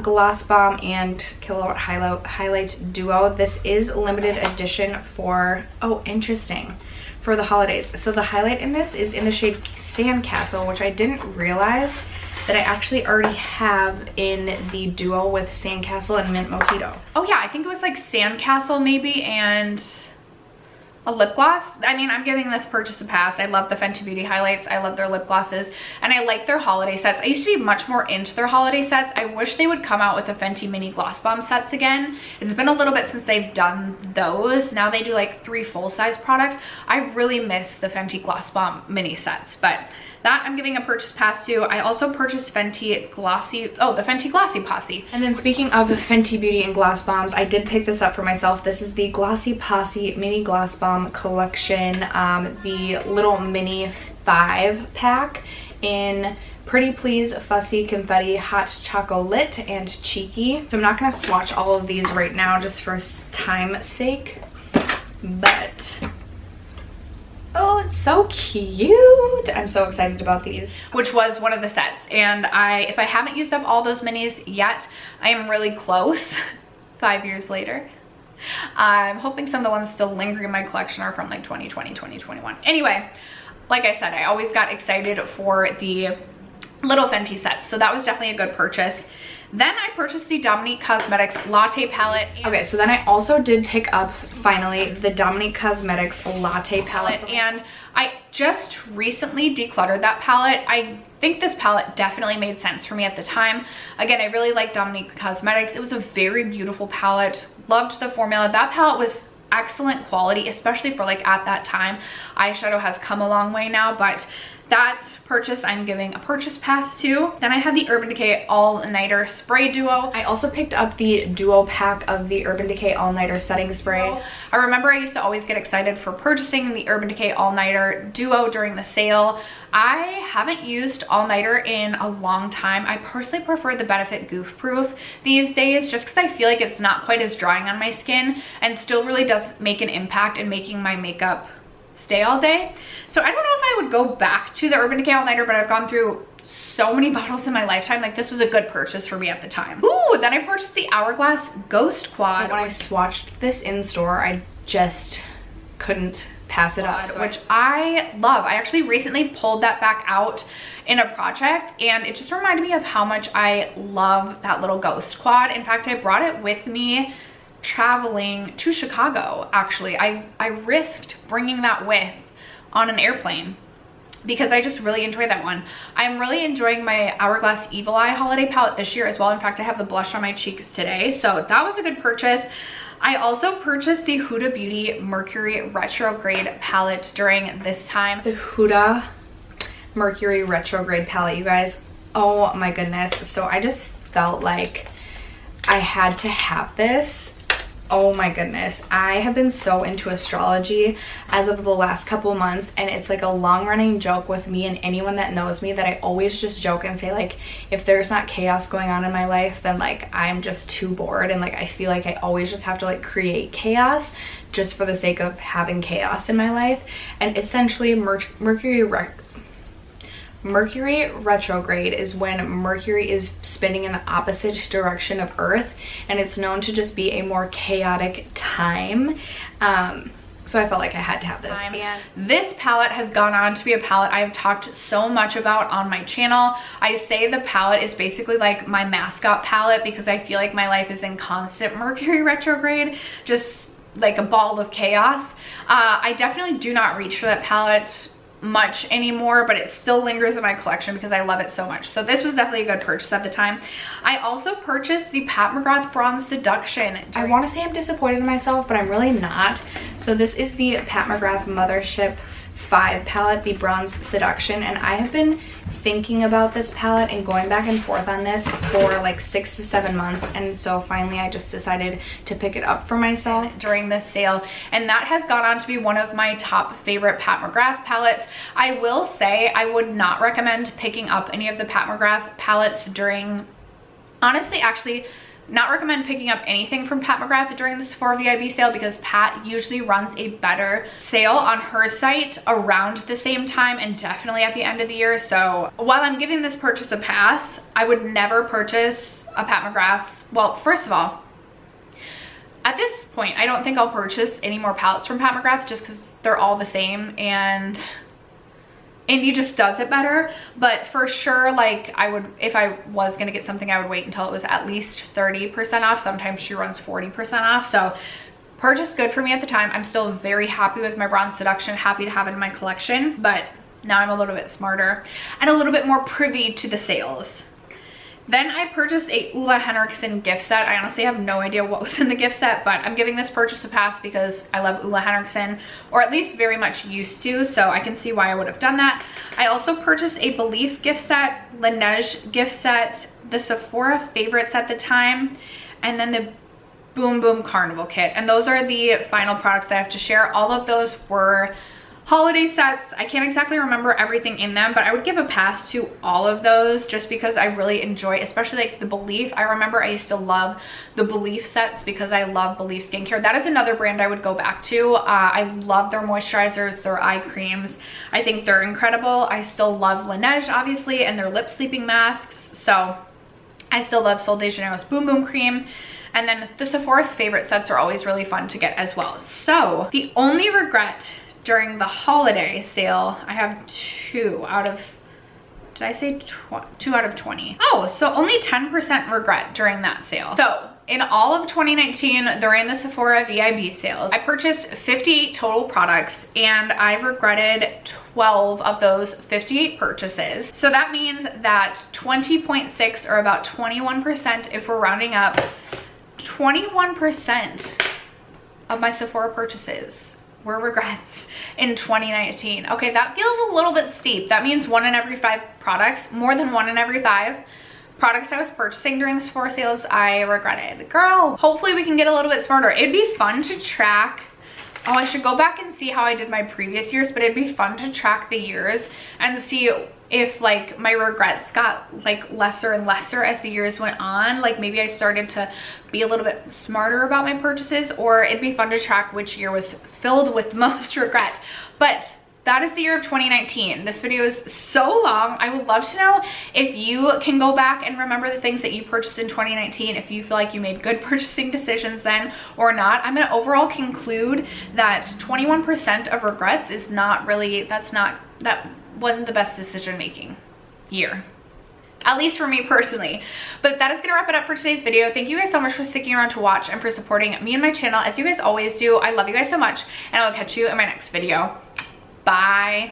Gloss Bomb and Killawatt Highlight Duo. This is limited edition for, oh, interesting, for the holidays. So the highlight in this is in the shade Sandcastle, which I didn't realize that I actually already have in the duo with Sandcastle and Mint Mojito. Oh yeah, I think it was like Sandcastle maybe and a lip gloss. I mean, I'm giving this purchase a pass. I love the Fenty Beauty highlights. I love their lip glosses, and I like their holiday sets. I used to be much more into their holiday sets. I wish they would come out with the Fenty mini gloss bomb sets again. It's been a little bit since they've done those. Now they do like 3 full-size products. I really miss the Fenty gloss bomb mini sets, but that I'm giving a purchase pass to. I also purchased Fenty Glossy, oh, the Fenty Glossy Posse. And then speaking of Fenty Beauty and gloss bombs, I did pick this up for myself. This is the Glossy Posse Mini Gloss Bomb Collection, the little mini 5-pack in Pretty Please, Fussy, Confetti, Hot Chocolate, and Cheeky. So I'm not gonna swatch all of these right now just for time's sake, but oh, it's so cute. I'm so excited about these, which was one of the sets. And if I haven't used up all those minis yet, I am really close 5 years later. I'm hoping some of the ones still lingering in my collection are from like 2020, 2021. Anyway, like I said, I always got excited for the little Fenty sets, so that was definitely a good purchase. Then I purchased the Dominique Cosmetics Latte Palette. Okay, so then I also did pick up, finally, the Dominique Cosmetics Latte Palette. And I just recently decluttered that palette. I think this palette definitely made sense for me at the time. Again, I really like Dominique Cosmetics. It was a very beautiful palette. Loved the formula. That palette was excellent quality, especially for like at that time. Eyeshadow has come a long way now, but that purchase I'm giving a purchase pass to. Then I had the Urban Decay All Nighter Spray Duo. I also picked up the duo pack of the Urban Decay All Nighter Setting Spray. I remember I used to always get excited for purchasing the Urban Decay All Nighter Duo during the sale. I haven't used All Nighter in a long time. I personally prefer the Benefit Goof Proof these days just because I feel like it's not quite as drying on my skin and still really does make an impact in making my makeup stay all day. So I don't know if I would go back to the Urban Decay All Nighter, but I've gone through so many bottles in my lifetime. Like, this was a good purchase for me at the time. Ooh, then I purchased the Hourglass Ghost Quad. When I swatched this in store, I just couldn't pass it up, which I love. I actually recently pulled that back out in a project, and it just reminded me of how much I love that little Ghost Quad. In fact, I brought it with me traveling to Chicago. Actually, I risked bringing that with on an airplane because I just really enjoy that one. I'm really enjoying my Hourglass Evil Eye holiday palette this year as well. In fact, I have the blush on my cheeks today, so that was a good purchase. I also purchased the Huda Beauty Mercury Retrograde palette during this time. The Huda Mercury Retrograde palette, you guys, oh my goodness. So I just felt like I had to have this. Oh my goodness, I have been so into astrology as of the last couple months, and it's like a long-running joke with me and anyone that knows me that I always just joke and say, like, if there's not chaos going on in my life, then like I'm just too bored, and like I feel like I always just have to like create chaos just for the sake of having chaos in my life. And essentially Mercury retrograde is when Mercury is spinning in the opposite direction of Earth, and it's known to just be a more chaotic time. So I felt like I had to have this. This palette has gone on to be a palette I've talked so much about on my channel. I say the palette is basically like my mascot palette because I feel like my life is in constant Mercury retrograde, just like a ball of chaos. I definitely do not reach for that palette much anymore, but it still lingers in my collection because I love it so much. So this was definitely a good purchase at the time. I also purchased the Pat McGrath Bronze Seduction. I want to say I'm disappointed in myself, but I'm really not. So this is the Pat McGrath Mothership VIB palette, the Bronze Seduction, and I have been thinking about this palette and going back and forth on this for like 6 to 7 months, and so finally I just decided to pick it up for myself during this sale, and that has gone on to be one of my top favorite Pat McGrath palettes. I will say I would not recommend picking up any of the Pat McGrath palettes during, honestly, actually not recommend picking up anything from Pat McGrath during the Sephora VIB sale, because Pat usually runs a better sale on her site around the same time and definitely at the end of the year. So while I'm giving this purchase a pass, I would never purchase a Pat McGrath. Well, first of all, at this point, I don't think I'll purchase any more palettes from Pat McGrath just because they're all the same and Indie just does it better. But for sure, like, I would, if I was gonna get something, I would wait until it was at least 30% off. Sometimes she runs 40% off. So purchase good for me at the time. I'm still very happy with my Bronze Seduction, happy to have it in my collection, but now I'm a little bit smarter and a little bit more privy to the sales. Then I purchased a Ulla Henriksen gift set. I honestly have no idea what was in the gift set, but I'm giving this purchase a pass because I love Ulla Henriksen, or at least very much used to, so I can see why I would have done that. I also purchased a Belief gift set, Laneige gift set, the Sephora favorites at the time, and then the Boom Boom Carnival kit. And those are the final products that I have to share. All of those were holiday sets. I can't exactly remember everything in them, but I would give a pass to all of those just because I really enjoy, especially like the Belief. I remember I used to love the Belief sets because I love Belief skincare. That is another brand I would go back to. I love their moisturizers, their eye creams. I think they're incredible. I still love Laneige, obviously, and their lip sleeping masks. So I still love Sol de Janeiro's Boom Boom cream. And then the Sephora's favorite sets are always really fun to get as well. So the only regret during the holiday sale, I have 2 out of, did I say 2 out of 20? Oh, so only 10% regret during that sale. So in all of 2019, during the Sephora VIB sales, I purchased 58 total products and I've regretted 12 of those 58 purchases. So that means that 20.6, or about 21%, if we're rounding up, 21% of my Sephora purchases were regrets in 2019. Okay, that feels a little bit steep. That means 1 in every 5 products, more than 1 in every 5 products I was purchasing during the Sephora sales, I regretted. Girl, hopefully we can get a little bit smarter. It'd be fun to track. Oh, I should go back and see how I did my previous years, but it'd be fun to track the years and see if like my regrets got like lesser and lesser as the years went on. Like maybe I started to be a little bit smarter about my purchases, or it'd be fun to track which year was filled with most regret. But that is the year of 2019. This video is so long. I would love to know if you can go back and remember the things that you purchased in 2019, if you feel like you made good purchasing decisions then or not. I'm gonna overall conclude that 21% of regrets is not really, that wasn't the best decision making year. At least for me personally. But that is gonna wrap it up for today's video. Thank you guys so much for sticking around to watch and for supporting me and my channel, as you guys always do. I love you guys so much, and I will catch you in my next video. Bye.